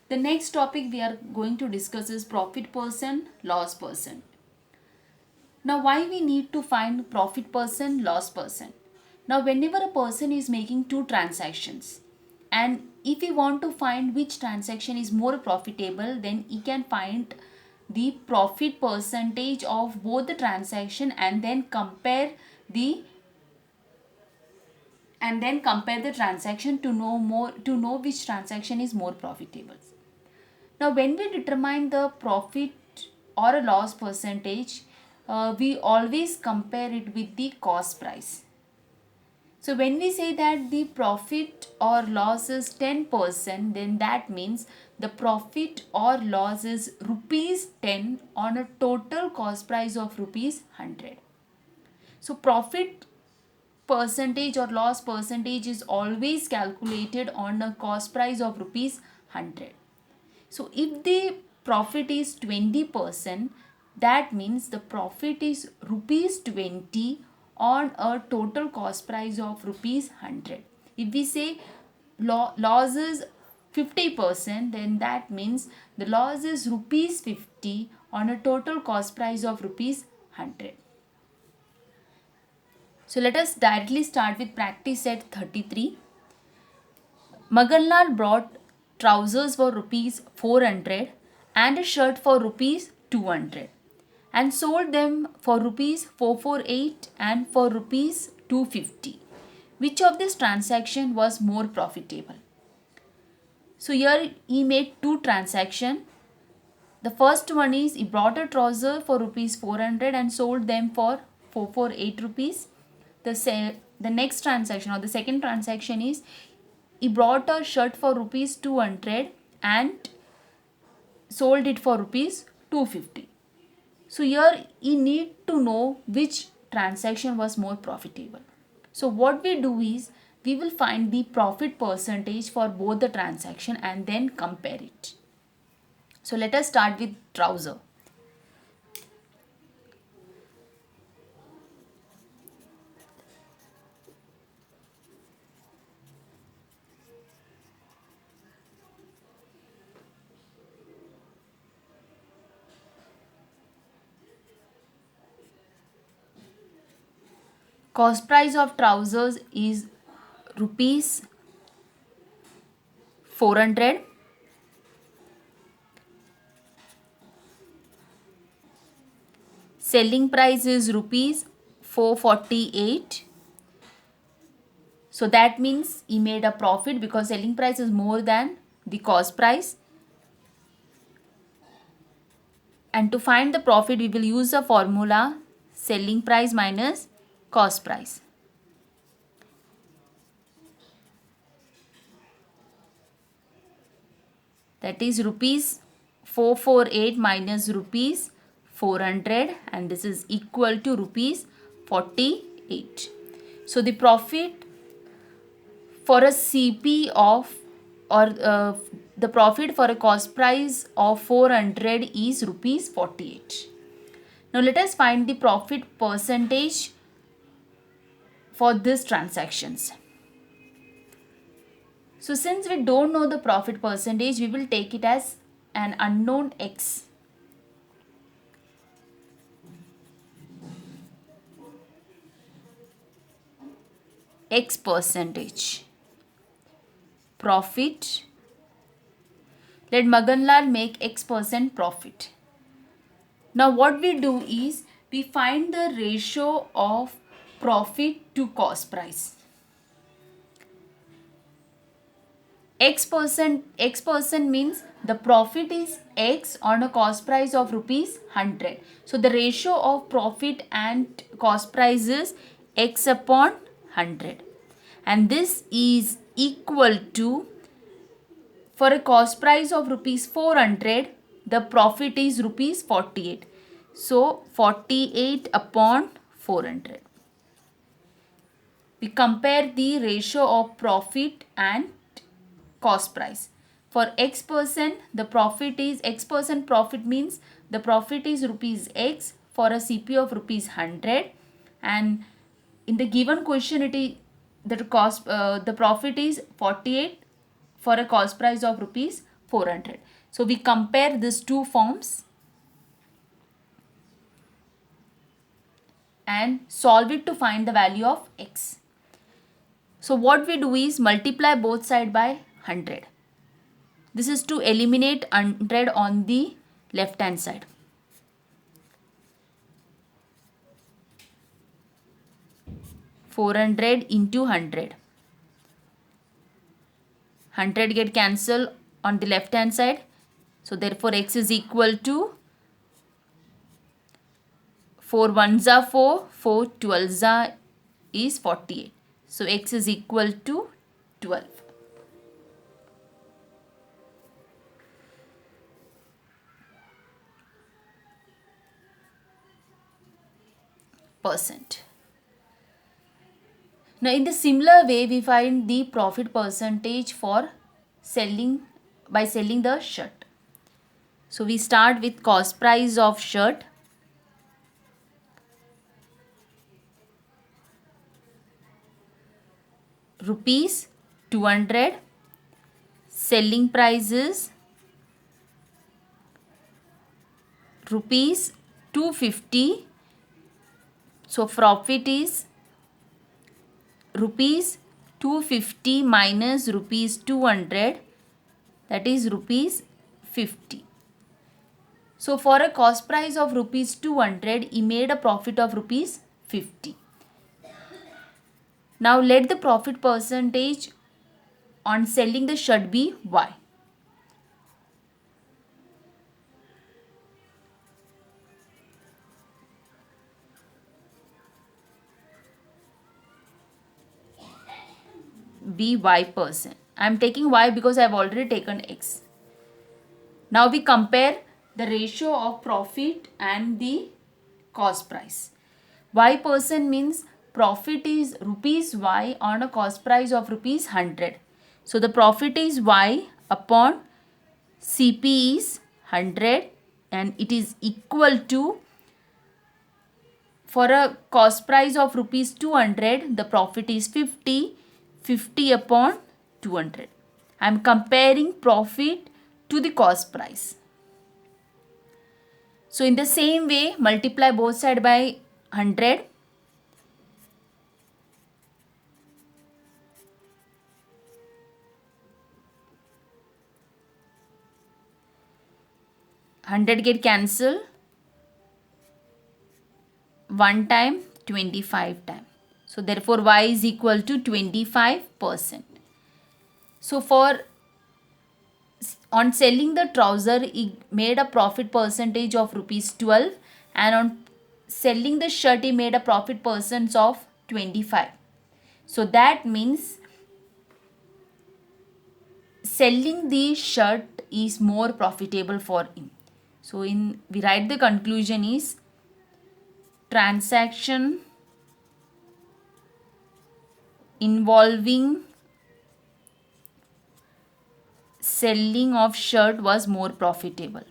The next topic we are going to discuss is profit percent, loss percent. Now, why we need to find profit percent, loss percent? Now, whenever a person is making two transactions, and if we want to find which transaction is more profitable, then he can find the profit percentage of both the transaction the and then compare the transaction to know which transaction is more profitable. Now, when we determine the profit or a loss percentage, we always compare it with the cost price. So, when we say that the profit or loss is 10%, then that means the profit or loss is rupees 10 on a total cost price of rupees 100. So, profit percentage or loss percentage is always calculated on a cost price of rupees 100. So if the profit is 20%, that means the profit is rupees 20 on a total cost price of rupees 100. If we say loss is 50%, then that means the loss is rupees 50 on a total cost price of rupees 100. So let us directly start with practice set 33. Maganlal brought trousers for rupees 400 and a shirt for rupees 200 and sold them for rupees 448 and for rupees 250. Which of this transaction was more profitable? So here he made two transactions. The first one is he brought a trouser for rupees 400 and sold them for 448 rupees. The next transaction or the second transaction is he brought a shirt for rupees 200 and sold it for rupees 250. So here you need to know which transaction was more profitable. So what we do is we will find the profit percentage for both the transaction and then compare it. So let us start with trouser. Cost price of trousers is rupees 400. Selling price is rupees 448. So that means he made a profit because selling price is more than the cost price. And to find the profit, we will use a formula selling price minus cost price. That is rupees 448 minus rupees 400 and this is equal to rupees 48. So the profit for a CP of the profit for a cost price of 400 is rupees 48. Now let us find the profit percentage for these transactions. So since we don't know the profit percentage, we will take it as an unknown X. X percentage. Profit. Let Maganlal make X% profit. Now what we do is we find the ratio of profit to cost price. X percent means the profit is X on a cost price of rupees 100. So the ratio of profit and cost price is X upon 100. And this is equal to, for a cost price of rupees 400, the profit is rupees 48. So 48 upon 400. We compare the ratio of profit and cost price. For X%, the profit is X% profit means the profit is rupees X for a CP of rupees 100 and in the given question it is the profit is 48 for a cost price of rupees 400. So we compare these two forms and solve it to find the value of x. So what we do is multiply both sides by 100. This is to eliminate 100 on the left hand side. (400 into 100). 100 get cancelled on the left hand side. So therefore x is equal to 4 ones are 4, 4 12s are is 48. So x is equal to 12%. Now in the similar way we find the profit percentage for selling the shirt. So we start with cost price of shirt. Rupees 200. Selling price is rupees 250. So profit is rupees 250 minus rupees 200, that is rupees 50. So for a cost price of rupees 200, he made a profit of rupees 50. Now let the profit percentage on selling the shirt be y. Be y%. I am taking y because I have already taken x. Now we compare the ratio of profit and the cost price. Y% means profit is rupees y on a cost price of rupees 100. So the profit is y upon CP is 100 and it is equal to, for a cost price of rupees 200, the profit is 50, 50 upon 200. I am comparing profit to the cost price. So in the same way, multiply both sides by 100. Hundred get cancelled. 1 time, 25 time. So therefore y is equal to 25%. So for on selling the trouser, he made a profit percentage of rupees 12, and on selling the shirt, he made a profit percentage of 25. So that means selling the shirt is more profitable for him. So we write the conclusion is transaction involving selling of shirt was more profitable.